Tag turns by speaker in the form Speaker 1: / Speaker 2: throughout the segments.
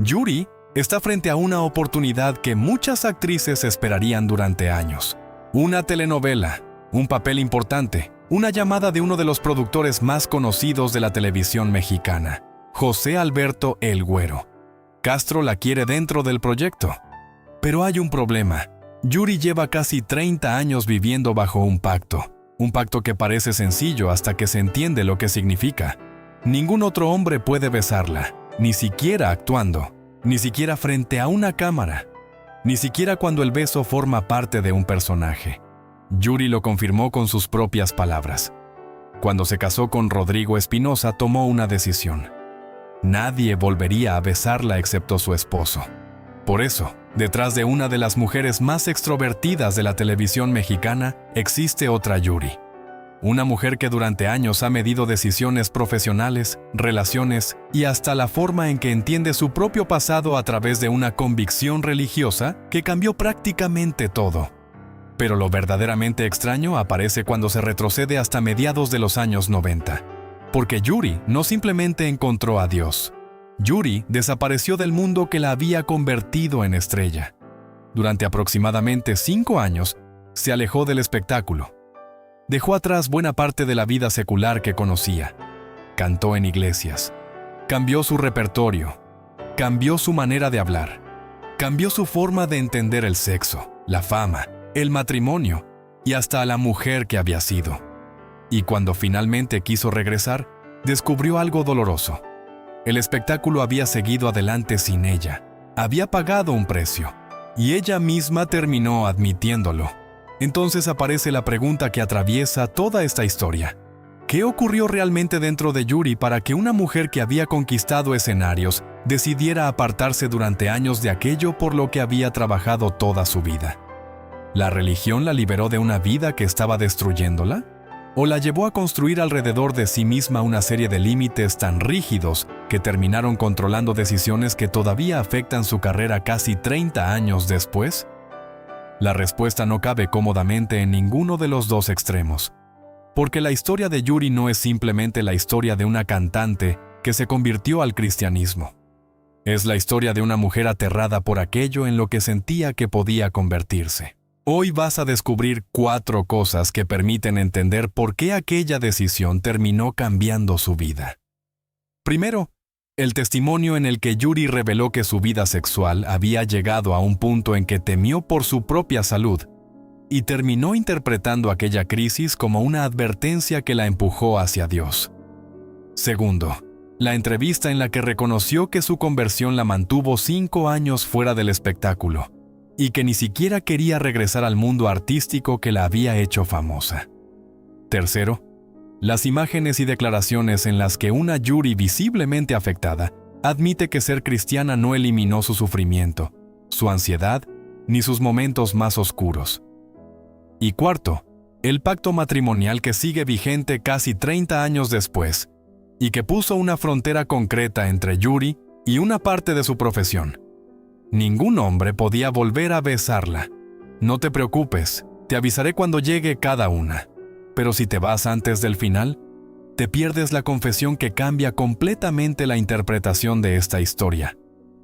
Speaker 1: Yuri está frente a una oportunidad que muchas actrices esperarían durante años. Una telenovela, un papel importante, una llamada de uno de los productores más conocidos de la televisión mexicana, José Alberto El Güero. Castro la quiere dentro del proyecto. Pero hay un problema. Yuri lleva casi 30 años viviendo bajo un pacto que parece sencillo hasta que se entiende lo que significa. Ningún otro hombre puede besarla, ni siquiera actuando, ni siquiera frente a una cámara, ni siquiera cuando el beso forma parte de un personaje. Yuri lo confirmó con sus propias palabras. Cuando se casó con Rodrigo Espinosa, tomó una decisión. Nadie volvería a besarla excepto su esposo. Por eso, detrás de una de las mujeres más extrovertidas de la televisión mexicana, existe otra Yuri. Una mujer que durante años ha medido decisiones profesionales, relaciones y hasta la forma en que entiende su propio pasado a través de una convicción religiosa que cambió prácticamente todo. Pero lo verdaderamente extraño aparece cuando se retrocede hasta mediados de los años 90. Porque Yuri no simplemente encontró a Dios. Yuri desapareció del mundo que la había convertido en estrella. Durante aproximadamente 5 años, se alejó del espectáculo. Dejó atrás buena parte de la vida secular que conocía. Cantó en iglesias. Cambió su repertorio. Cambió su manera de hablar. Cambió su forma de entender el sexo, la fama, el matrimonio y hasta a la mujer que había sido. Y cuando finalmente quiso regresar, descubrió algo doloroso. El espectáculo había seguido adelante sin ella. Había pagado un precio. Y ella misma terminó admitiéndolo. Entonces aparece la pregunta que atraviesa toda esta historia. ¿Qué ocurrió realmente dentro de Yuri para que una mujer que había conquistado escenarios decidiera apartarse durante años de aquello por lo que había trabajado toda su vida? ¿La religión la liberó de una vida que estaba destruyéndola? ¿O la llevó a construir alrededor de sí misma una serie de límites tan rígidos que terminaron controlando decisiones que todavía afectan su carrera casi 30 años después? La respuesta no cabe cómodamente en ninguno de los dos extremos, porque la historia de Yuri no es simplemente la historia de una cantante que se convirtió al cristianismo. Es la historia de una mujer aterrada por aquello en lo que sentía que podía convertirse. Hoy vas a descubrir 4 cosas que permiten entender por qué aquella decisión terminó cambiando su vida. Primero, el testimonio en el que Yuri reveló que su vida sexual había llegado a un punto en que temió por su propia salud y terminó interpretando aquella crisis como una advertencia que la empujó hacia Dios. Segundo, la entrevista en la que reconoció que su conversión la mantuvo 5 años fuera del espectáculo y que ni siquiera quería regresar al mundo artístico que la había hecho famosa. Tercero, las imágenes y declaraciones en las que una Yuri visiblemente afectada admite que ser cristiana no eliminó su sufrimiento, su ansiedad, ni sus momentos más oscuros. Y cuarto, el pacto matrimonial que sigue vigente casi 30 años después y que puso una frontera concreta entre Yuri y una parte de su profesión. Ningún hombre podía volver a besarla. No te preocupes, te avisaré cuando llegue cada una. Pero si te vas antes del final, te pierdes la confesión que cambia completamente la interpretación de esta historia.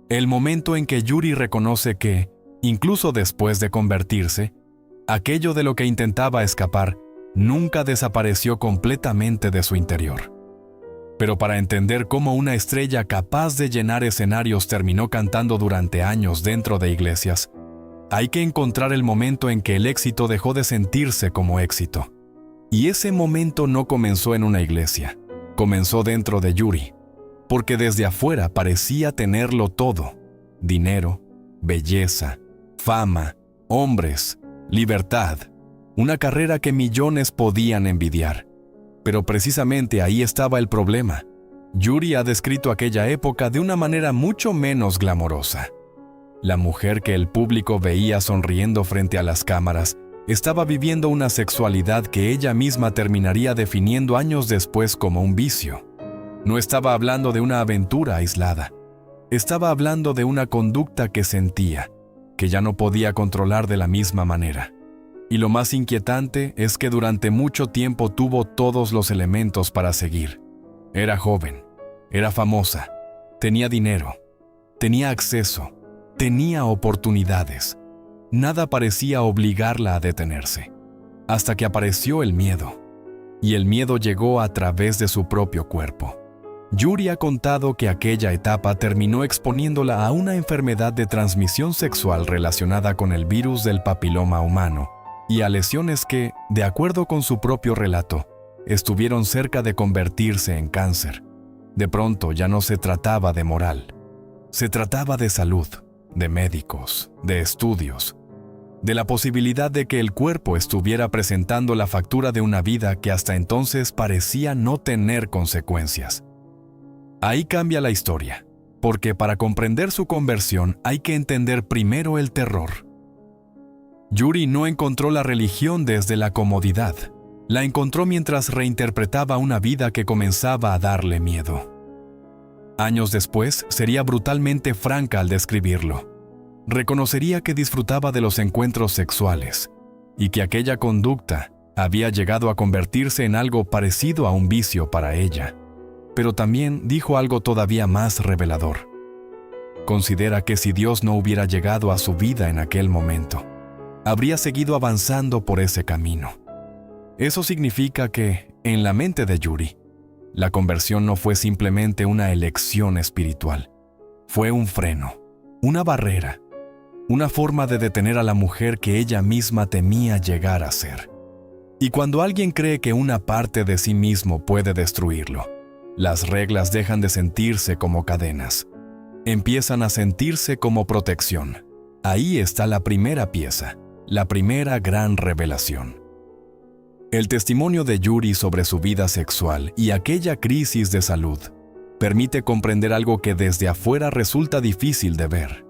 Speaker 1: El momento en que Yuri reconoce que, incluso después de convertirse, aquello de lo que intentaba escapar nunca desapareció completamente de su interior. Pero para entender cómo una estrella capaz de llenar escenarios terminó cantando durante años dentro de iglesias, hay que encontrar el momento en que el éxito dejó de sentirse como éxito. Y ese momento no comenzó en una iglesia, comenzó dentro de Yuri, porque desde afuera parecía tenerlo todo: dinero, belleza, fama, hombres, libertad, una carrera que millones podían envidiar. Pero precisamente ahí estaba el problema. Yuri ha descrito aquella época de una manera mucho menos glamorosa. La mujer que el público veía sonriendo frente a las cámaras estaba viviendo una sexualidad que ella misma terminaría definiendo años después como un vicio. No estaba hablando de una aventura aislada. Estaba hablando de una conducta que sentía, que ya no podía controlar de la misma manera. Y lo más inquietante es que durante mucho tiempo tuvo todos los elementos para seguir. Era joven, era famosa, tenía dinero, tenía acceso, tenía oportunidades. Nada parecía obligarla a detenerse, hasta que apareció el miedo. Y el miedo llegó a través de su propio cuerpo. Yuri ha contado que aquella etapa terminó exponiéndola a una enfermedad de transmisión sexual relacionada con el virus del papiloma humano y a lesiones que, de acuerdo con su propio relato, estuvieron cerca de convertirse en cáncer. De pronto ya no se trataba de moral. Se trataba de salud, de médicos, de estudios, de la posibilidad de que el cuerpo estuviera presentando la factura de una vida que hasta entonces parecía no tener consecuencias. Ahí cambia la historia, porque para comprender su conversión hay que entender primero el terror. Yuri no encontró la religión desde la comodidad. La encontró mientras reinterpretaba una vida que comenzaba a darle miedo. Años después, sería brutalmente franca al describirlo. Reconocería que disfrutaba de los encuentros sexuales y que aquella conducta había llegado a convertirse en algo parecido a un vicio para ella. Pero también dijo algo todavía más revelador. Considera que si Dios no hubiera llegado a su vida en aquel momento, habría seguido avanzando por ese camino. Eso significa que, en la mente de Yuri, la conversión no fue simplemente una elección espiritual. Fue un freno, una barrera, una forma de detener a la mujer que ella misma temía llegar a ser. Y cuando alguien cree que una parte de sí mismo puede destruirlo, las reglas dejan de sentirse como cadenas. Empiezan a sentirse como protección. Ahí está la primera pieza, la primera gran revelación. El testimonio de Yuri sobre su vida sexual y aquella crisis de salud permite comprender algo que desde afuera resulta difícil de ver.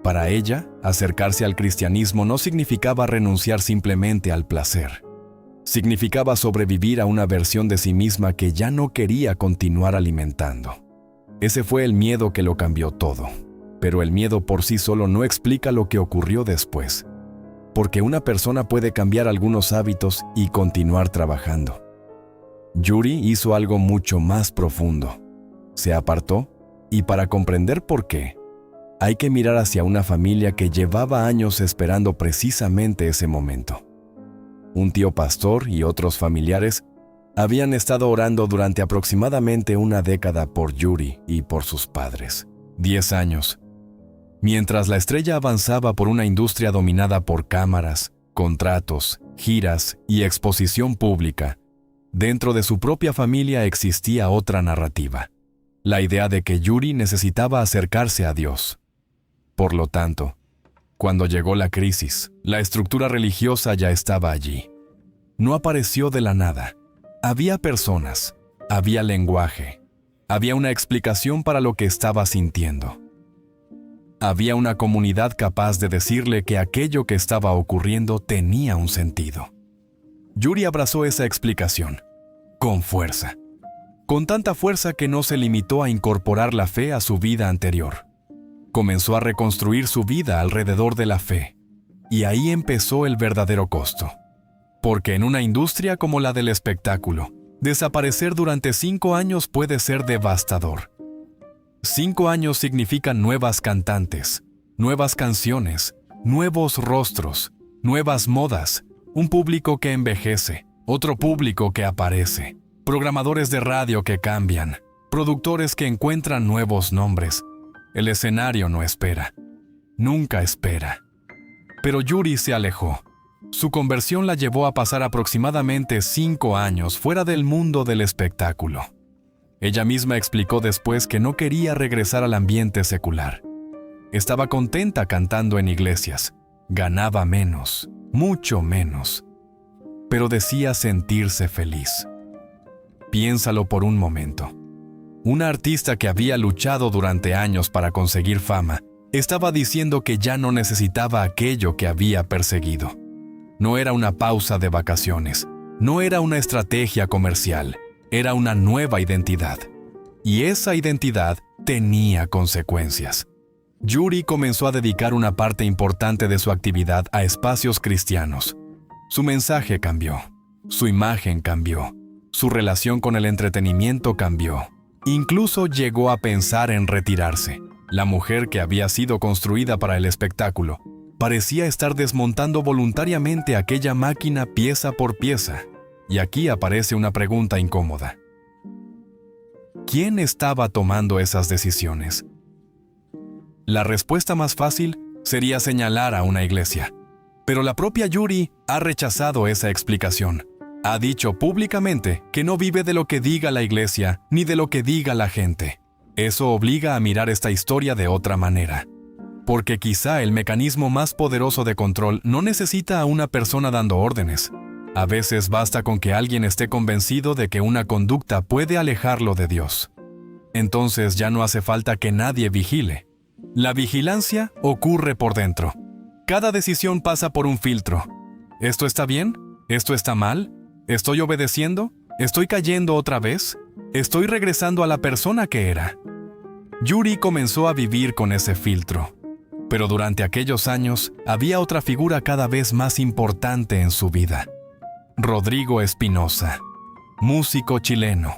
Speaker 1: Para ella, acercarse al cristianismo no significaba renunciar simplemente al placer. Significaba sobrevivir a una versión de sí misma que ya no quería continuar alimentando. Ese fue el miedo que lo cambió todo. Pero el miedo por sí solo no explica lo que ocurrió después. Porque una persona puede cambiar algunos hábitos y continuar trabajando. Yuri hizo algo mucho más profundo. Se apartó y para comprender por qué, hay que mirar hacia una familia que llevaba años esperando precisamente ese momento. Un tío pastor y otros familiares habían estado orando durante aproximadamente una década por Yuri y por sus padres. 10 años. Mientras la estrella avanzaba por una industria dominada por cámaras, contratos, giras y exposición pública, dentro de su propia familia existía otra narrativa. La idea de que Yuri necesitaba acercarse a Dios. Por lo tanto, cuando llegó la crisis, la estructura religiosa ya estaba allí. No apareció de la nada. Había personas, había lenguaje, había una explicación para lo que estaba sintiendo. Había una comunidad capaz de decirle que aquello que estaba ocurriendo tenía un sentido. Yuri abrazó esa explicación, con fuerza. Con tanta fuerza que no se limitó a incorporar la fe a su vida anterior. Comenzó a reconstruir su vida alrededor de la fe. Y ahí empezó el verdadero costo. Porque en una industria como la del espectáculo, desaparecer durante 5 años puede ser devastador. 5 años significan nuevas cantantes, nuevas canciones, nuevos rostros, nuevas modas, un público que envejece, otro público que aparece, programadores de radio que cambian, productores que encuentran nuevos nombres. El escenario no espera. Nunca espera. Pero Yuri se alejó. Su conversión la llevó a pasar aproximadamente 5 años fuera del mundo del espectáculo. Ella misma explicó después que no quería regresar al ambiente secular. Estaba contenta cantando en iglesias. Ganaba menos, mucho menos. Pero decía sentirse feliz. Piénsalo por un momento. Una artista que había luchado durante años para conseguir fama, estaba diciendo que ya no necesitaba aquello que había perseguido. No era una pausa de vacaciones, no era una estrategia comercial, era una nueva identidad. Y esa identidad tenía consecuencias. Yuri comenzó a dedicar una parte importante de su actividad a espacios cristianos. Su mensaje cambió, su imagen cambió, su relación con el entretenimiento cambió. Incluso llegó a pensar en retirarse. La mujer que había sido construida para el espectáculo parecía estar desmontando voluntariamente aquella máquina pieza por pieza. Y aquí aparece una pregunta incómoda. ¿Quién estaba tomando esas decisiones? La respuesta más fácil sería señalar a una iglesia. Pero la propia Yuri ha rechazado esa explicación. Ha dicho públicamente que no vive de lo que diga la iglesia ni de lo que diga la gente. Eso obliga a mirar esta historia de otra manera. Porque quizá el mecanismo más poderoso de control no necesita a una persona dando órdenes. A veces basta con que alguien esté convencido de que una conducta puede alejarlo de Dios. Entonces ya no hace falta que nadie vigile. La vigilancia ocurre por dentro. Cada decisión pasa por un filtro. ¿Esto está bien? ¿Esto está mal? ¿Estoy obedeciendo? ¿Estoy cayendo otra vez? ¿Estoy regresando a la persona que era? Yuri comenzó a vivir con ese filtro. Pero durante aquellos años había otra figura cada vez más importante en su vida. Rodrigo Espinosa, músico chileno,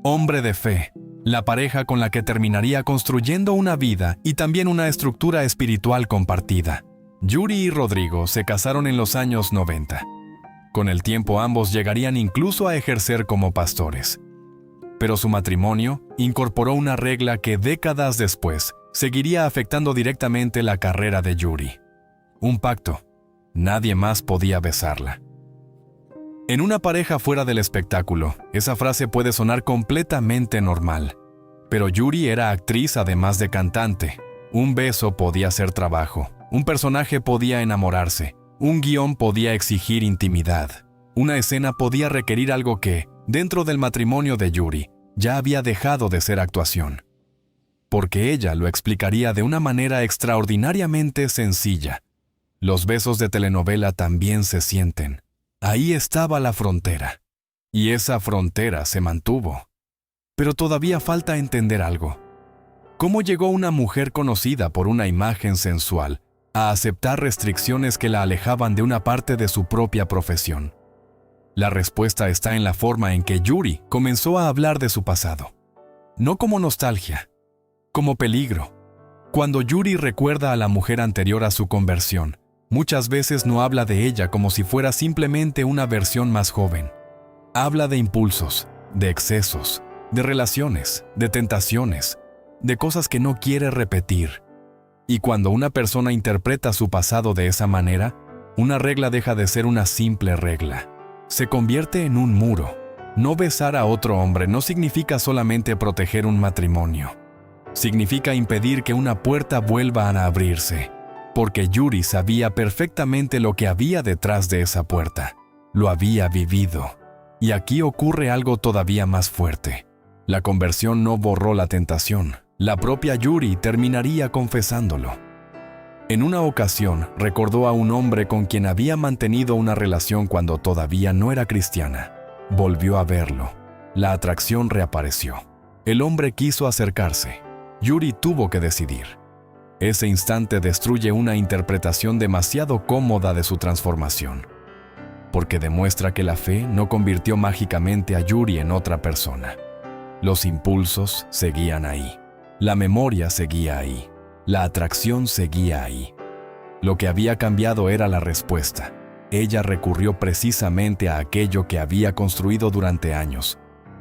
Speaker 1: hombre de fe, la pareja con la que terminaría construyendo una vida y también una estructura espiritual compartida. Yuri y Rodrigo se casaron en los años 90. Con el tiempo ambos llegarían incluso a ejercer como pastores. Pero su matrimonio incorporó una regla que décadas después seguiría afectando directamente la carrera de Yuri. Un pacto. Nadie más podía besarla. En una pareja fuera del espectáculo, esa frase puede sonar completamente normal. Pero Yuri era actriz además de cantante. Un beso podía ser trabajo. Un personaje podía enamorarse. Un guión podía exigir intimidad. Una escena podía requerir algo que, dentro del matrimonio de Yuri, ya había dejado de ser actuación. Porque ella lo explicaría de una manera extraordinariamente sencilla. Los besos de telenovela también se sienten. Ahí estaba la frontera. Y esa frontera se mantuvo. Pero todavía falta entender algo. ¿Cómo llegó una mujer conocida por una imagen sensual a aceptar restricciones que la alejaban de una parte de su propia profesión? La respuesta está en la forma en que Yuri comenzó a hablar de su pasado. No como nostalgia, como peligro. Cuando Yuri recuerda a la mujer anterior a su conversión, muchas veces no habla de ella como si fuera simplemente una versión más joven. Habla de impulsos, de excesos, de relaciones, de tentaciones, de cosas que no quiere repetir. Y cuando una persona interpreta su pasado de esa manera, una regla deja de ser una simple regla. Se convierte en un muro. No besar a otro hombre no significa solamente proteger un matrimonio. Significa impedir que una puerta vuelva a abrirse. Porque Yuri sabía perfectamente lo que había detrás de esa puerta. Lo había vivido. Y aquí ocurre algo todavía más fuerte. La conversión no borró la tentación. La propia Yuri terminaría confesándolo. En una ocasión, recordó a un hombre con quien había mantenido una relación cuando todavía no era cristiana. Volvió a verlo. La atracción reapareció. El hombre quiso acercarse. Yuri tuvo que decidir. Ese instante destruye una interpretación demasiado cómoda de su transformación, porque demuestra que la fe no convirtió mágicamente a Yuri en otra persona. Los impulsos seguían ahí. La memoria seguía ahí. La atracción seguía ahí. Lo que había cambiado era la respuesta. Ella recurrió precisamente a aquello que había construido durante años: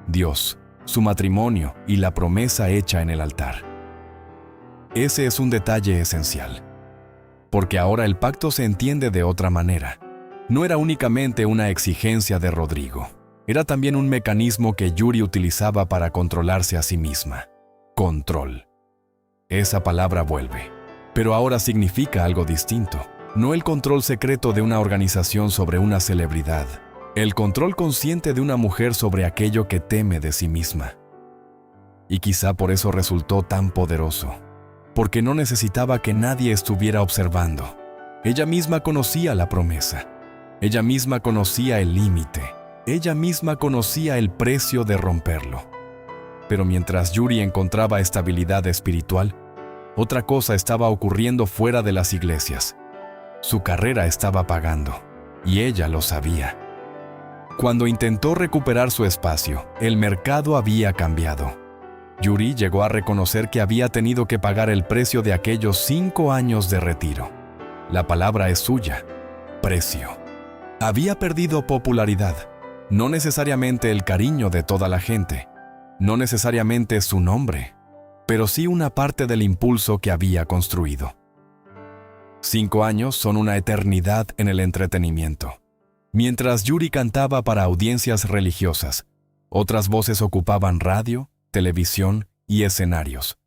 Speaker 1: Dios, su matrimonio y la promesa hecha en el altar. Ese es un detalle esencial, porque ahora el pacto se entiende de otra manera. No era únicamente una exigencia de Rodrigo, era también un mecanismo que Yuri utilizaba para controlarse a sí misma. Control. Esa palabra vuelve, pero ahora significa algo distinto. No el control secreto de una organización sobre una celebridad, el control consciente de una mujer sobre aquello que teme de sí misma. Y quizá por eso resultó tan poderoso, porque no necesitaba que nadie estuviera observando. Ella misma conocía la promesa. Ella misma conocía el límite. Ella misma conocía el precio de romperlo. Pero mientras Yuri encontraba estabilidad espiritual, otra cosa estaba ocurriendo fuera de las iglesias. Su carrera estaba pagando, y ella lo sabía. Cuando intentó recuperar su espacio, el mercado había cambiado. Yuri llegó a reconocer que había tenido que pagar el precio de aquellos 5 años de retiro. La palabra es suya: precio. Había perdido popularidad, no necesariamente el cariño de toda la gente, no necesariamente su nombre, pero sí una parte del impulso que había construido. 5 años son una eternidad en el entretenimiento. Mientras Yuri cantaba para audiencias religiosas, otras voces ocupaban radio, televisión y escenarios.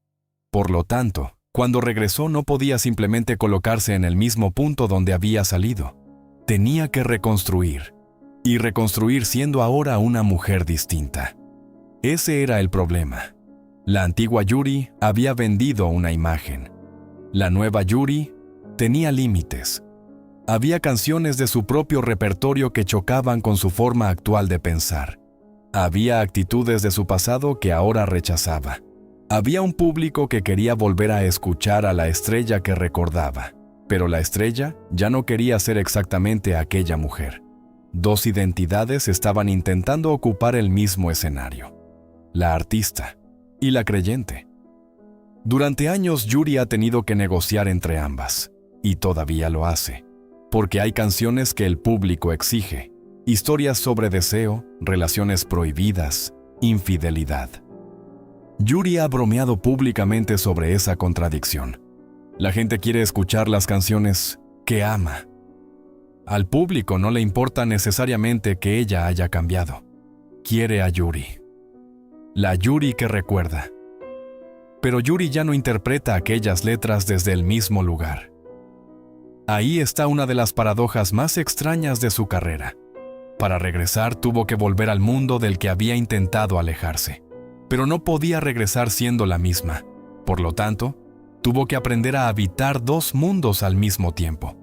Speaker 1: Por lo tanto, cuando regresó no podía simplemente colocarse en el mismo punto donde había salido. Tenía que reconstruir, y reconstruir siendo ahora una mujer distinta. Ese era el problema. La antigua Yuri había vendido una imagen. La nueva Yuri tenía límites. Había canciones de su propio repertorio que chocaban con su forma actual de pensar. Había actitudes de su pasado que ahora rechazaba. Había un público que quería volver a escuchar a la estrella que recordaba, pero la estrella ya no quería ser exactamente aquella mujer. 2 identidades estaban intentando ocupar el mismo escenario: la artista y la creyente. Durante años Yuri ha tenido que negociar entre ambas, y todavía lo hace, porque hay canciones que el público exige, historias sobre deseo, relaciones prohibidas, infidelidad. Yuri ha bromeado públicamente sobre esa contradicción. La gente quiere escuchar las canciones que ama. Al público no le importa necesariamente que ella haya cambiado. Quiere a Yuri. La Yuri que recuerda. Pero Yuri ya no interpreta aquellas letras desde el mismo lugar. Ahí está una de las paradojas más extrañas de su carrera. Para regresar tuvo que volver al mundo del que había intentado alejarse, pero no podía regresar siendo la misma. Por lo tanto, tuvo que aprender a habitar 2 mundos al mismo tiempo: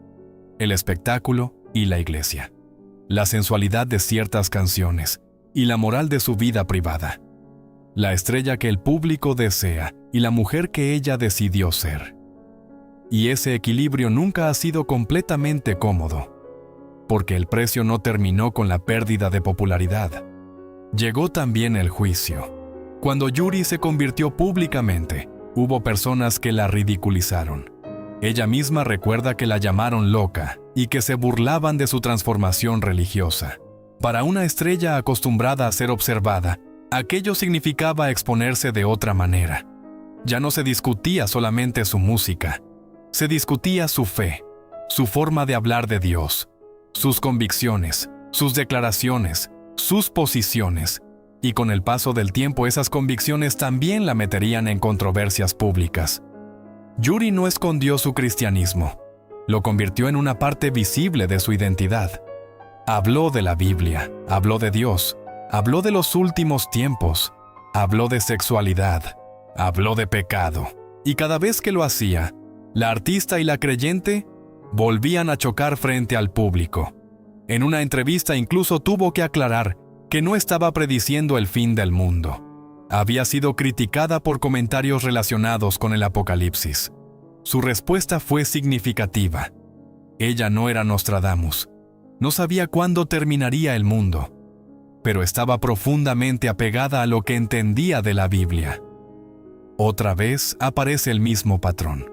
Speaker 1: el espectáculo y la iglesia, la sensualidad de ciertas canciones y la moral de su vida privada, la estrella que el público desea y la mujer que ella decidió ser. Y ese equilibrio nunca ha sido completamente cómodo, porque el precio no terminó con la pérdida de popularidad. Llegó también el juicio. Cuando Yuri se convirtió públicamente, hubo personas que la ridiculizaron. Ella misma recuerda que la llamaron loca y que se burlaban de su transformación religiosa. Para una estrella acostumbrada a ser observada, aquello significaba exponerse de otra manera. Ya no se discutía solamente su música, se discutía su fe, su forma de hablar de Dios, sus convicciones, sus declaraciones, sus posiciones, y con el paso del tiempo esas convicciones también la meterían en controversias públicas. Yuri no escondió su cristianismo, lo convirtió en una parte visible de su identidad. Habló de la Biblia, habló de Dios, habló de los últimos tiempos, habló de sexualidad, habló de pecado, y cada vez que lo hacía, la artista y la creyente volvían a chocar frente al público. En una entrevista incluso tuvo que aclarar que no estaba prediciendo el fin del mundo. Había sido criticada por comentarios relacionados con el Apocalipsis. Su respuesta fue significativa. Ella no era Nostradamus. No sabía cuándo terminaría el mundo, pero estaba profundamente apegada a lo que entendía de la Biblia. Otra vez aparece el mismo patrón.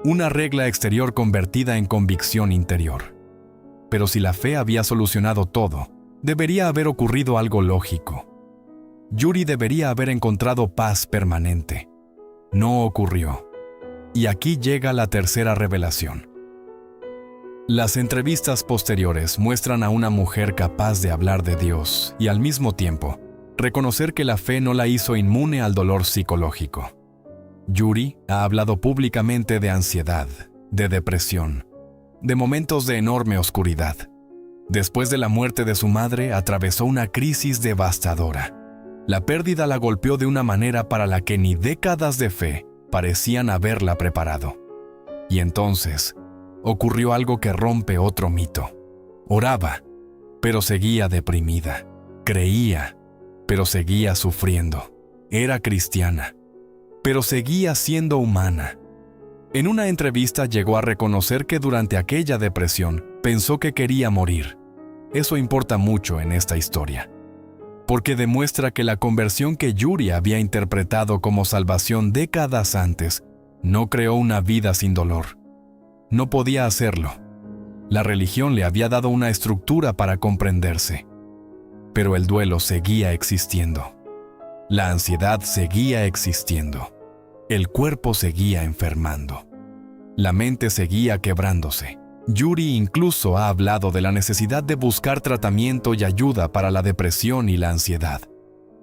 Speaker 1: Una regla exterior convertida en convicción interior. Pero si la fe había solucionado todo, debería haber ocurrido algo lógico. Yuri debería haber encontrado paz permanente. No ocurrió. Y aquí llega la tercera revelación. Las entrevistas posteriores muestran a una mujer capaz de hablar de Dios y al mismo tiempo reconocer que la fe no la hizo inmune al dolor psicológico. Yuri ha hablado públicamente de ansiedad, de depresión, de momentos de enorme oscuridad. Después de la muerte de su madre, atravesó una crisis devastadora. La pérdida la golpeó de una manera para la que ni décadas de fe parecían haberla preparado. Y entonces, ocurrió algo que rompe otro mito. Oraba, pero seguía deprimida. Creía, pero seguía sufriendo. Era cristiana, pero seguía siendo humana. En una entrevista llegó a reconocer que durante aquella depresión pensó que quería morir. Eso importa mucho en esta historia. porque demuestra que la conversión que Yuri había interpretado como salvación décadas antes no creó una vida sin dolor. No podía hacerlo. La religión le había dado una estructura para comprenderse, pero el duelo seguía existiendo. La ansiedad seguía existiendo. El cuerpo seguía enfermando. La mente seguía quebrándose. Yuri incluso ha hablado de la necesidad de buscar tratamiento y ayuda para la depresión y la ansiedad.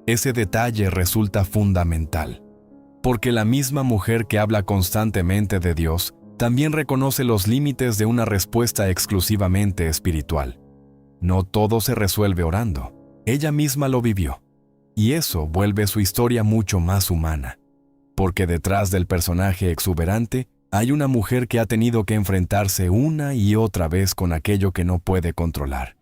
Speaker 1: Ese detalle resulta fundamental, porque la misma mujer que habla constantemente de Dios también reconoce los límites de una respuesta exclusivamente espiritual. No todo se resuelve orando. Ella misma lo vivió. Y eso vuelve su historia mucho más humana, porque detrás del personaje exuberante hay una mujer que ha tenido que enfrentarse una y otra vez con aquello que no puede controlar.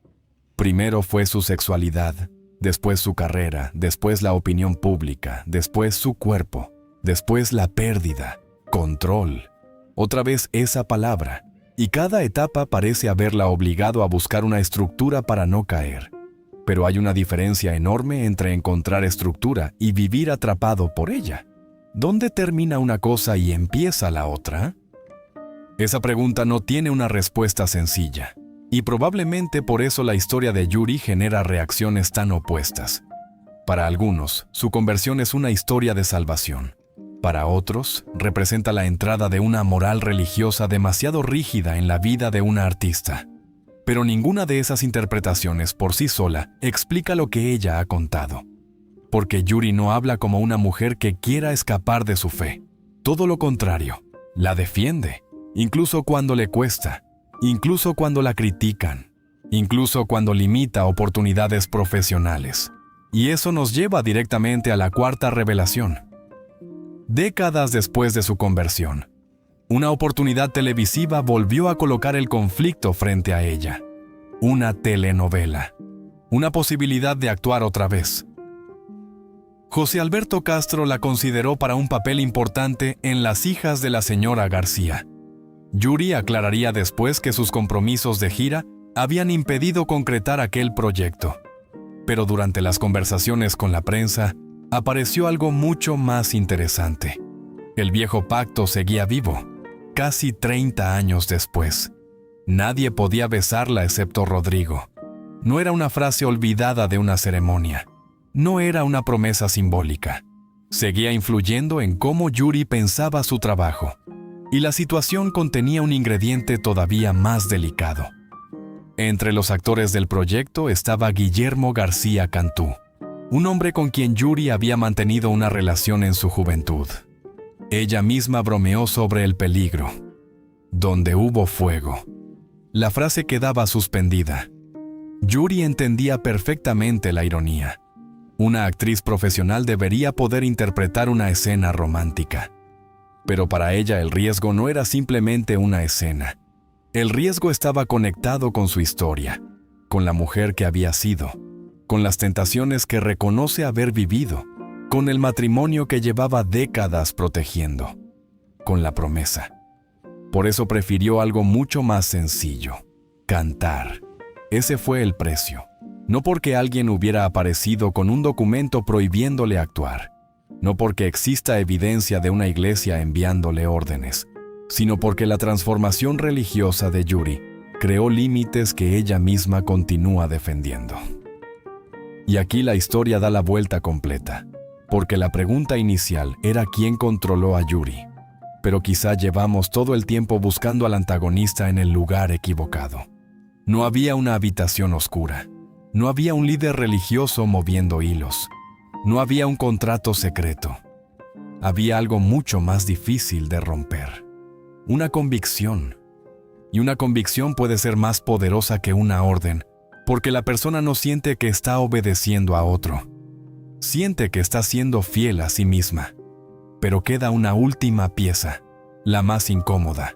Speaker 1: Primero fue su sexualidad, después su carrera, después la opinión pública, después su cuerpo, después la pérdida, control. Otra vez esa palabra, y cada etapa parece haberla obligado a buscar una estructura para no caer. Pero hay una diferencia enorme entre encontrar estructura y vivir atrapado por ella. ¿Dónde termina una cosa y empieza la otra? Esa pregunta no tiene una respuesta sencilla, y probablemente por eso la historia de Yuri genera reacciones tan opuestas. Para algunos, su conversión es una historia de salvación. Para otros, representa la entrada de una moral religiosa demasiado rígida en la vida de una artista. Pero ninguna de esas interpretaciones por sí sola explica lo que ella ha contado. Porque Yuri no habla como una mujer que quiera escapar de su fe. Todo lo contrario, la defiende, incluso cuando le cuesta, incluso cuando la critican, incluso cuando limita oportunidades profesionales. Y eso nos lleva directamente a la cuarta revelación. Décadas después de su conversión, una oportunidad televisiva volvió a colocar el conflicto frente a ella. Una telenovela. Una posibilidad de actuar otra vez. José Alberto Castro la consideró para un papel importante en Las hijas de la señora García. Yuri aclararía después que sus compromisos de gira habían impedido concretar aquel proyecto. Pero durante las conversaciones con la prensa, apareció algo mucho más interesante. El viejo pacto seguía vivo, casi 30 años después. Nadie podía besarla excepto Rodrigo. No era una frase olvidada de una ceremonia. No era una promesa simbólica. Seguía influyendo en cómo Yuri pensaba su trabajo. Y la situación contenía un ingrediente todavía más delicado. Entre los actores del proyecto estaba Guillermo García Cantú, un hombre con quien Yuri había mantenido una relación en su juventud. Ella misma bromeó sobre el peligro. Donde hubo fuego. La frase quedaba suspendida. Yuri entendía perfectamente la ironía. Una actriz profesional debería poder interpretar una escena romántica. Pero para ella el riesgo no era simplemente una escena. El riesgo estaba conectado con su historia, con la mujer que había sido, con las tentaciones que reconoce haber vivido, con el matrimonio que llevaba décadas protegiendo, con la promesa. Por eso prefirió algo mucho más sencillo: cantar. Ese fue el precio. No porque alguien hubiera aparecido con un documento prohibiéndole actuar, no porque exista evidencia de una iglesia enviándole órdenes, sino porque la transformación religiosa de Yuri creó límites que ella misma continúa defendiendo. Y aquí la historia da la vuelta completa, porque la pregunta inicial era quién controló a Yuri. Pero quizá llevamos todo el tiempo buscando al antagonista en el lugar equivocado. No había una habitación oscura. No había un líder religioso moviendo hilos. No había un contrato secreto. Había algo mucho más difícil de romper. Una convicción. Y una convicción puede ser más poderosa que una orden, porque la persona no siente que está obedeciendo a otro. Siente que está siendo fiel a sí misma. Pero queda una última pieza, la más incómoda.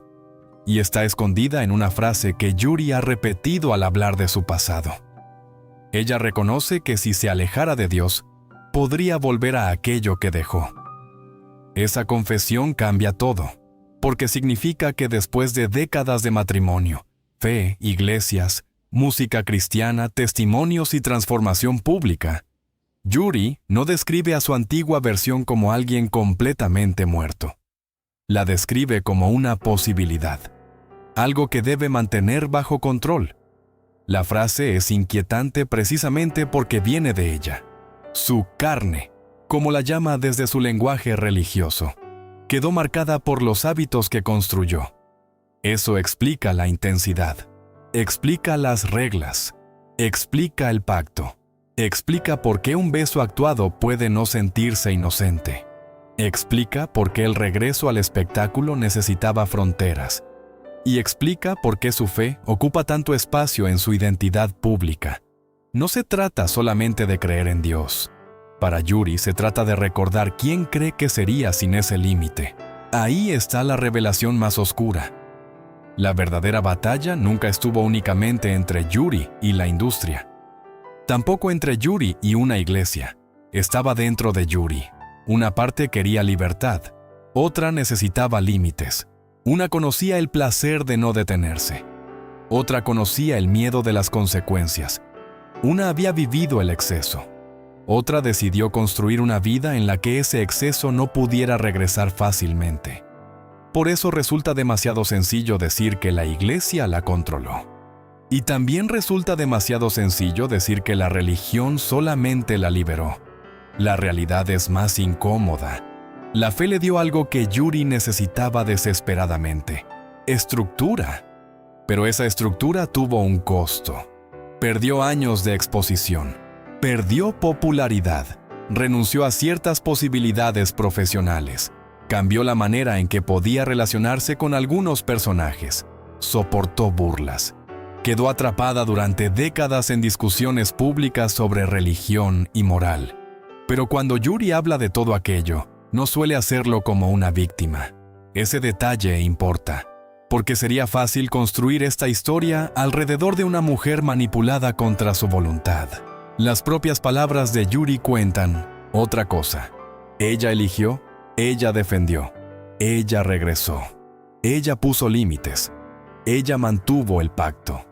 Speaker 1: Y está escondida en una frase que Yuri ha repetido al hablar de su pasado. Ella reconoce que si se alejara de Dios, podría volver a aquello que dejó. Esa confesión cambia todo, porque significa que después de décadas de matrimonio, fe, iglesias, música cristiana, testimonios y transformación pública, Yuri no describe a su antigua versión como alguien completamente muerto. La describe como una posibilidad, algo que debe mantener bajo control. La frase es inquietante precisamente porque viene de ella. Su carne, como la llama desde su lenguaje religioso, quedó marcada por los hábitos que construyó. Eso explica la intensidad, explica las reglas, explica el pacto, explica por qué un beso actuado puede no sentirse inocente, explica por qué el regreso al espectáculo necesitaba fronteras, y explica por qué su fe ocupa tanto espacio en su identidad pública. No se trata solamente de creer en Dios. Para Yuri se trata de recordar quién cree que sería sin ese límite. Ahí está la revelación más oscura. La verdadera batalla nunca estuvo únicamente entre Yuri y la industria. Tampoco entre Yuri y una iglesia. Estaba dentro de Yuri. Una parte quería libertad, otra necesitaba límites. Una conocía el placer de no detenerse. Otra conocía el miedo de las consecuencias. Una había vivido el exceso. Otra decidió construir una vida en la que ese exceso no pudiera regresar fácilmente. Por eso resulta demasiado sencillo decir que la iglesia la controló. Y también resulta demasiado sencillo decir que la religión solamente la liberó. La realidad es más incómoda. La fe le dio algo que Yuri necesitaba desesperadamente: estructura. Pero esa estructura tuvo un costo. Perdió años de exposición. Perdió popularidad. Renunció a ciertas posibilidades profesionales. Cambió la manera en que podía relacionarse con algunos personajes. Soportó burlas. Quedó atrapada durante décadas en discusiones públicas sobre religión y moral. Pero cuando Yuri habla de todo aquello, no suele hacerlo como una víctima. Ese detalle importa, porque sería fácil construir esta historia alrededor de una mujer manipulada contra su voluntad. Las propias palabras de Yuri cuentan otra cosa. Ella eligió, ella defendió, ella regresó, ella puso límites, ella mantuvo el pacto.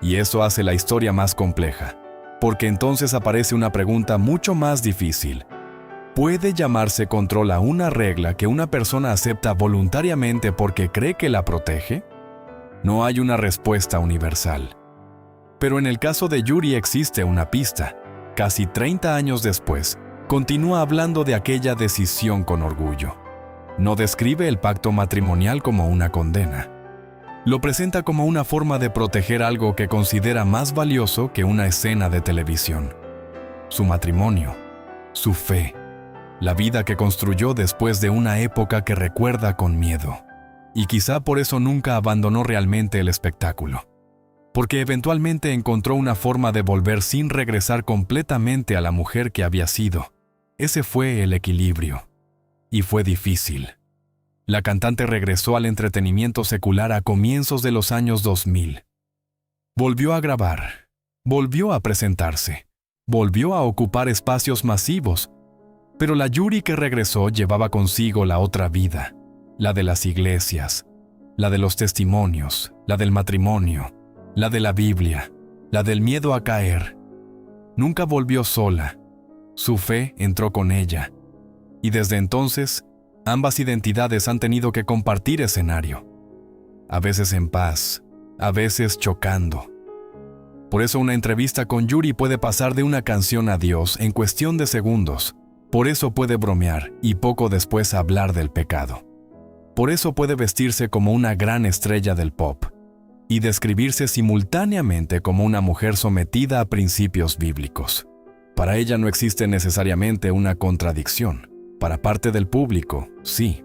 Speaker 1: Y eso hace la historia más compleja, porque entonces aparece una pregunta mucho más difícil. ¿Puede llamarse control a una regla que una persona acepta voluntariamente porque cree que la protege? No hay una respuesta universal. Pero en el caso de Yuri existe una pista. Casi 30 años después, continúa hablando de aquella decisión con orgullo. No describe el pacto matrimonial como una condena. Lo presenta como una forma de proteger algo que considera más valioso que una escena de televisión: su matrimonio, su fe, la vida que construyó después de una época que recuerda con miedo. Y quizá por eso nunca abandonó realmente el espectáculo, porque eventualmente encontró una forma de volver sin regresar completamente a la mujer que había sido. Ese fue el equilibrio. Y fue difícil. La cantante regresó al entretenimiento secular a comienzos de los años 2000. Volvió a grabar, volvió a presentarse, volvió a ocupar espacios masivos, pero la Yuri que regresó llevaba consigo la otra vida, la de las iglesias, la de los testimonios, la del matrimonio, la de la Biblia, la del miedo a caer. Nunca volvió sola. Su fe entró con ella. Y desde entonces, ambas identidades han tenido que compartir escenario. A veces en paz, a veces chocando. Por eso una entrevista con Yuri puede pasar de una canción a Dios en cuestión de segundos. Por eso puede bromear y poco después hablar del pecado. Por eso puede vestirse como una gran estrella del pop y describirse simultáneamente como una mujer sometida a principios bíblicos. Para ella no existe necesariamente una contradicción. Para parte del público, sí.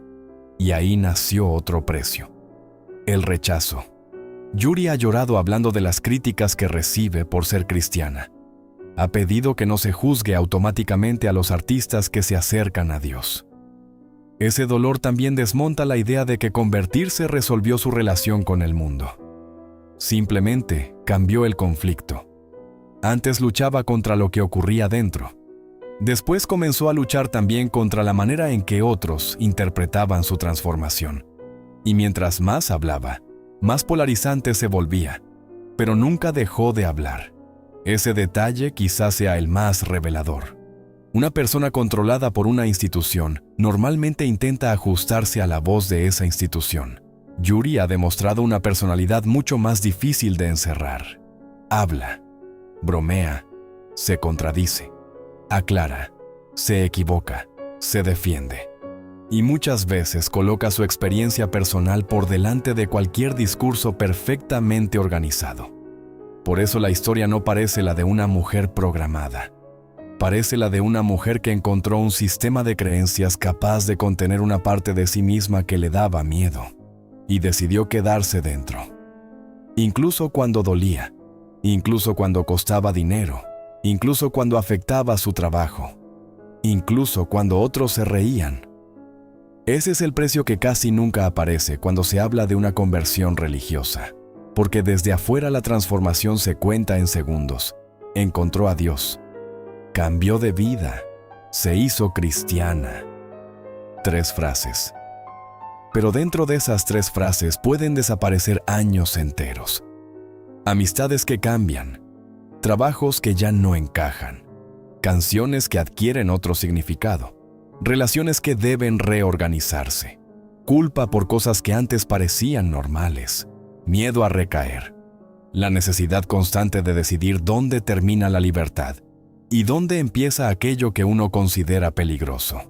Speaker 1: Y ahí nació otro precio: el rechazo. Yuri ha llorado hablando de las críticas que recibe por ser cristiana. Ha pedido que no se juzgue automáticamente a los artistas que se acercan a Dios. Ese dolor también desmonta la idea de que convertirse resolvió su relación con el mundo. Simplemente cambió el conflicto. Antes luchaba contra lo que ocurría dentro. Después comenzó a luchar también contra la manera en que otros interpretaban su transformación. Y mientras más hablaba, más polarizante se volvía, pero nunca dejó de hablar. Ese detalle quizás sea el más revelador. Una persona controlada por una institución normalmente intenta ajustarse a la voz de esa institución. Yuri ha demostrado una personalidad mucho más difícil de encerrar. Habla, bromea, se contradice, aclara, se equivoca, se defiende. Y muchas veces coloca su experiencia personal por delante de cualquier discurso perfectamente organizado. Por eso la historia no parece la de una mujer programada. Parece la de una mujer que encontró un sistema de creencias capaz de contener una parte de sí misma que le daba miedo, y decidió quedarse dentro. Incluso cuando dolía, incluso cuando costaba dinero, incluso cuando afectaba su trabajo, incluso cuando otros se reían. Ese es el precio que casi nunca aparece cuando se habla de una conversión religiosa, porque desde afuera la transformación se cuenta en segundos. Encontró a Dios, cambió de vida, se hizo cristiana. 3 frases. Pero dentro de esas 3 frases pueden desaparecer años enteros. Amistades que cambian, trabajos que ya no encajan, canciones que adquieren otro significado, relaciones que deben reorganizarse, culpa por cosas que antes parecían normales, miedo a recaer, la necesidad constante de decidir dónde termina la libertad y dónde empieza aquello que uno considera peligroso.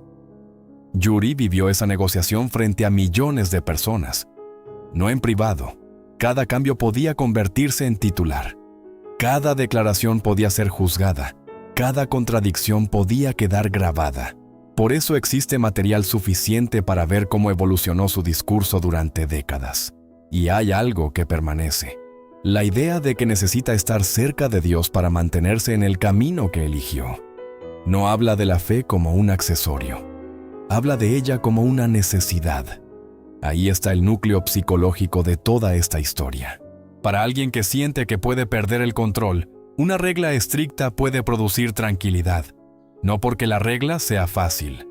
Speaker 1: Yuri vivió esa negociación frente a millones de personas. No en privado, cada cambio podía convertirse en titular. Cada declaración podía ser juzgada, cada contradicción podía quedar grabada. Por eso existe material suficiente para ver cómo evolucionó su discurso durante décadas. Y hay algo que permanece: la idea de que necesita estar cerca de Dios para mantenerse en el camino que eligió. No habla de la fe como un accesorio, habla de ella como una necesidad. Ahí está el núcleo psicológico de toda esta historia. Para alguien que siente que puede perder el control, una regla estricta puede producir tranquilidad. No porque la regla sea fácil,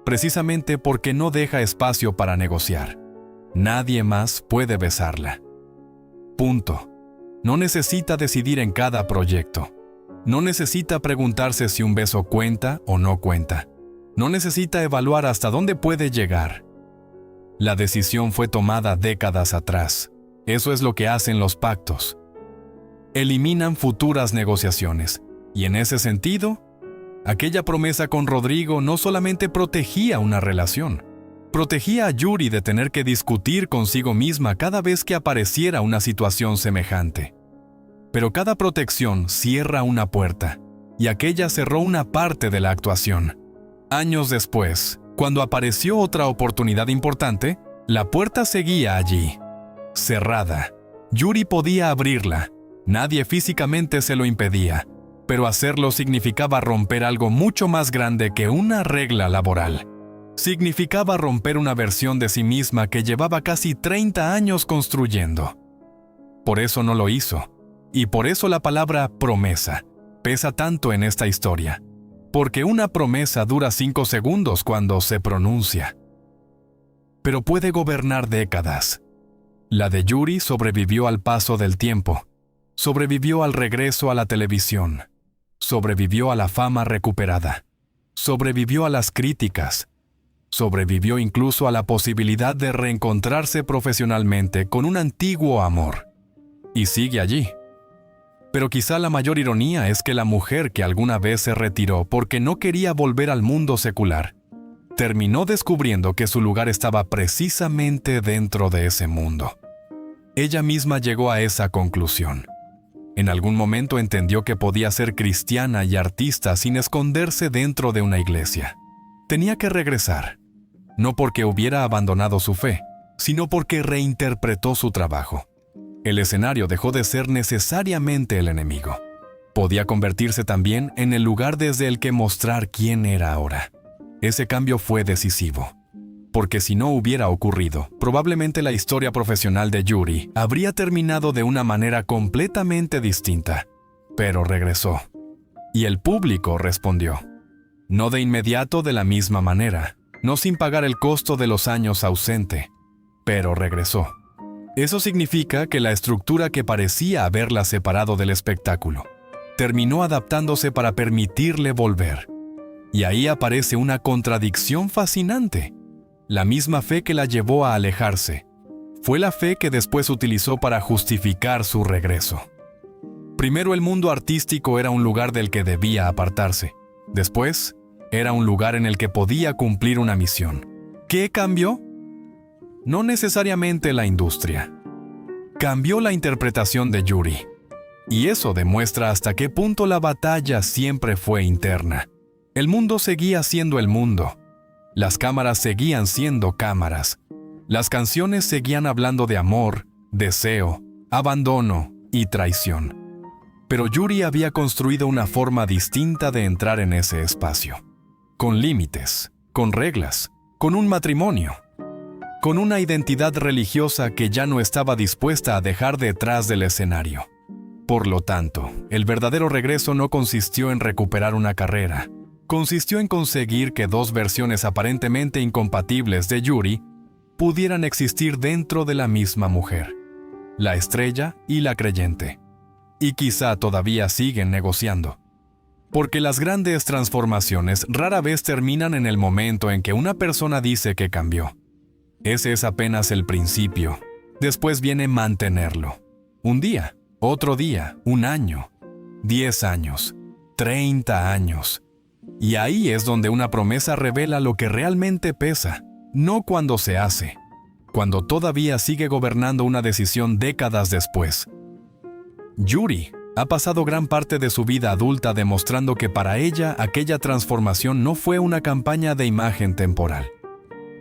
Speaker 1: precisamente porque no deja espacio para negociar. Nadie más puede besarla. Punto. No necesita decidir en cada proyecto. No necesita preguntarse si un beso cuenta o no cuenta. No necesita evaluar hasta dónde puede llegar. La decisión fue tomada décadas atrás. Eso es lo que hacen los pactos. Eliminan futuras negociaciones. Y en ese sentido, aquella promesa con Rodrigo no solamente protegía una relación, protegía a Yuri de tener que discutir consigo misma cada vez que apareciera una situación semejante. Pero cada protección cierra una puerta, y aquella cerró una parte de la actuación. Años después, cuando apareció otra oportunidad importante, la puerta seguía allí, cerrada. Yuri podía abrirla, nadie físicamente se lo impedía, pero hacerlo significaba romper algo mucho más grande que una regla laboral. Significaba romper una versión de sí misma que llevaba casi 30 años construyendo. Por eso no lo hizo, y por eso la palabra promesa pesa tanto en esta historia, porque una promesa dura 5 segundos cuando se pronuncia, pero puede gobernar décadas. La de Yuri sobrevivió al paso del tiempo, sobrevivió al regreso a la televisión, sobrevivió a la fama recuperada, sobrevivió a las críticas, sobrevivió incluso a la posibilidad de reencontrarse profesionalmente con un antiguo amor. Y sigue allí. Pero quizá la mayor ironía es que la mujer que alguna vez se retiró porque no quería volver al mundo secular, terminó descubriendo que su lugar estaba precisamente dentro de ese mundo. Ella misma llegó a esa conclusión. En algún momento entendió que podía ser cristiana y artista sin esconderse dentro de una iglesia. Tenía que regresar, no porque hubiera abandonado su fe, sino porque reinterpretó su trabajo. El escenario dejó de ser necesariamente el enemigo. Podía convertirse también en el lugar desde el que mostrar quién era ahora. Ese cambio fue decisivo, porque si no hubiera ocurrido, probablemente la historia profesional de Yuri habría terminado de una manera completamente distinta. Pero regresó, y el público respondió. No de inmediato de la misma manera, no sin pagar el costo de los años ausente, pero regresó. Eso significa que la estructura que parecía haberla separado del espectáculo terminó adaptándose para permitirle volver. Y ahí aparece una contradicción fascinante. La misma fe que la llevó a alejarse fue la fe que después utilizó para justificar su regreso. Primero, el mundo artístico era un lugar del que debía apartarse. Después, era un lugar en el que podía cumplir una misión. ¿Qué cambió? No necesariamente la industria. Cambió la interpretación de Yuri. Y eso demuestra hasta qué punto la batalla siempre fue interna. El mundo seguía siendo el mundo. Las cámaras seguían siendo cámaras. Las canciones seguían hablando de amor, deseo, abandono y traición. Pero Yuri había construido una forma distinta de entrar en ese espacio. Con límites, con reglas, con un matrimonio, con una identidad religiosa que ya no estaba dispuesta a dejar detrás del escenario. Por lo tanto, el verdadero regreso no consistió en recuperar una carrera. Consistió en conseguir que dos versiones aparentemente incompatibles de Yuri pudieran existir dentro de la misma mujer, la estrella y la creyente. Y quizá todavía siguen negociando. Porque las grandes transformaciones rara vez terminan en el momento en que una persona dice que cambió. Ese es apenas el principio. Después viene mantenerlo. Un día, otro día, un año, 10 años, 30 años. Y ahí es donde una promesa revela lo que realmente pesa, no cuando se hace, cuando todavía sigue gobernando una decisión décadas después. Yuri ha pasado gran parte de su vida adulta demostrando que para ella aquella transformación no fue una campaña de imagen temporal.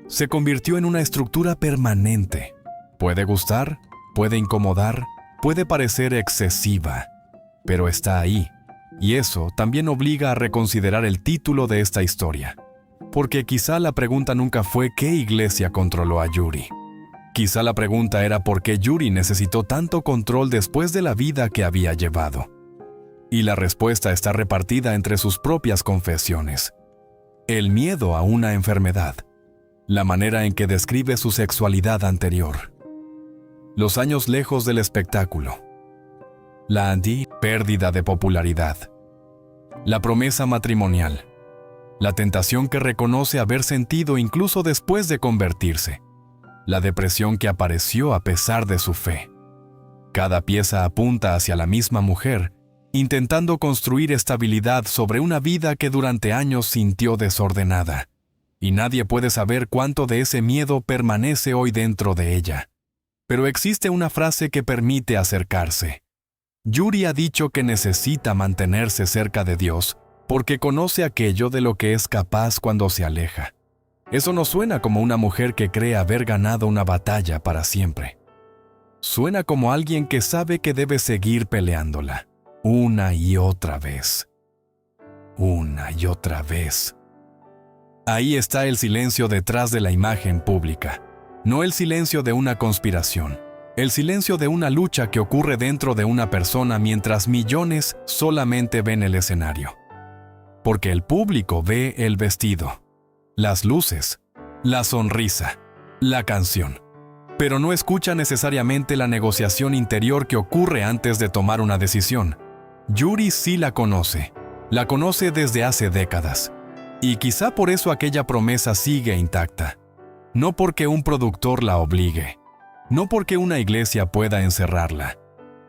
Speaker 1: Se convirtió en una estructura permanente. Puede gustar, puede incomodar, puede parecer excesiva, pero está ahí. Y eso también obliga a reconsiderar el título de esta historia. Porque quizá la pregunta nunca fue ¿qué iglesia controló a Yuri? Quizá la pregunta era por qué Yuri necesitó tanto control después de la vida que había llevado. Y la respuesta está repartida entre sus propias confesiones. El miedo a una enfermedad. La manera en que describe su sexualidad anterior. Los años lejos del espectáculo. La pérdida de popularidad. La promesa matrimonial. La tentación que reconoce haber sentido incluso después de convertirse. La depresión que apareció a pesar de su fe. Cada pieza apunta hacia la misma mujer, intentando construir estabilidad sobre una vida que durante años sintió desordenada. Y nadie puede saber cuánto de ese miedo permanece hoy dentro de ella. Pero existe una frase que permite acercarse. Yuri ha dicho que necesita mantenerse cerca de Dios porque conoce aquello de lo que es capaz cuando se aleja. Eso no suena como una mujer que cree haber ganado una batalla para siempre. Suena como alguien que sabe que debe seguir peleándola, una y otra vez. Una y otra vez. Ahí está el silencio detrás de la imagen pública, no el silencio de una conspiración. El silencio de una lucha que ocurre dentro de una persona mientras millones solamente ven el escenario. Porque el público ve el vestido, las luces, la sonrisa, la canción. Pero no escucha necesariamente la negociación interior que ocurre antes de tomar una decisión. Yuri sí la conoce desde hace décadas. Y quizá por eso aquella promesa sigue intacta. No porque un productor la obligue. No porque una iglesia pueda encerrarla,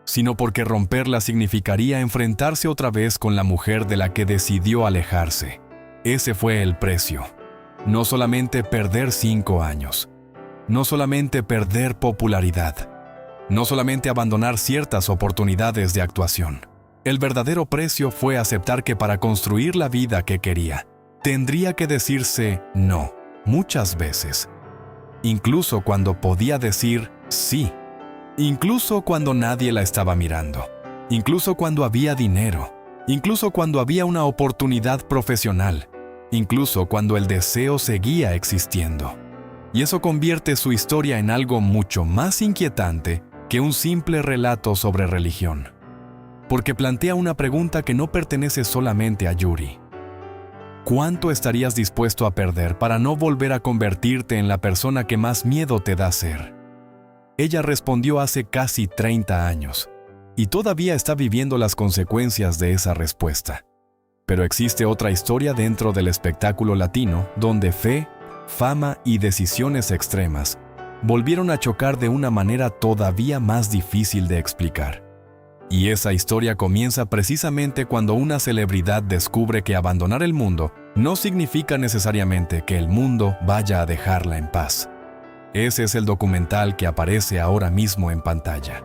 Speaker 1: sino porque romperla significaría enfrentarse otra vez con la mujer de la que decidió alejarse. Ese fue el precio. No solamente perder 5 años, no solamente perder popularidad, no solamente abandonar ciertas oportunidades de actuación. El verdadero precio fue aceptar que para construir la vida que quería, tendría que decirse no, muchas veces. Incluso cuando podía decir sí. Incluso cuando nadie la estaba mirando. Incluso cuando había dinero. Incluso cuando había una oportunidad profesional. Incluso cuando el deseo seguía existiendo. Y eso convierte su historia en algo mucho más inquietante que un simple relato sobre religión. Porque plantea una pregunta que no pertenece solamente a Yuri. ¿Cuánto estarías dispuesto a perder para no volver a convertirte en la persona que más miedo te da ser? Ella respondió hace casi 30 años, y todavía está viviendo las consecuencias de esa respuesta. Pero existe otra historia dentro del espectáculo latino donde fe, fama y decisiones extremas volvieron a chocar de una manera todavía más difícil de explicar. Y esa historia comienza precisamente cuando una celebridad descubre que abandonar el mundo no significa necesariamente que el mundo vaya a dejarla en paz. Ese es el documental que aparece ahora mismo en pantalla.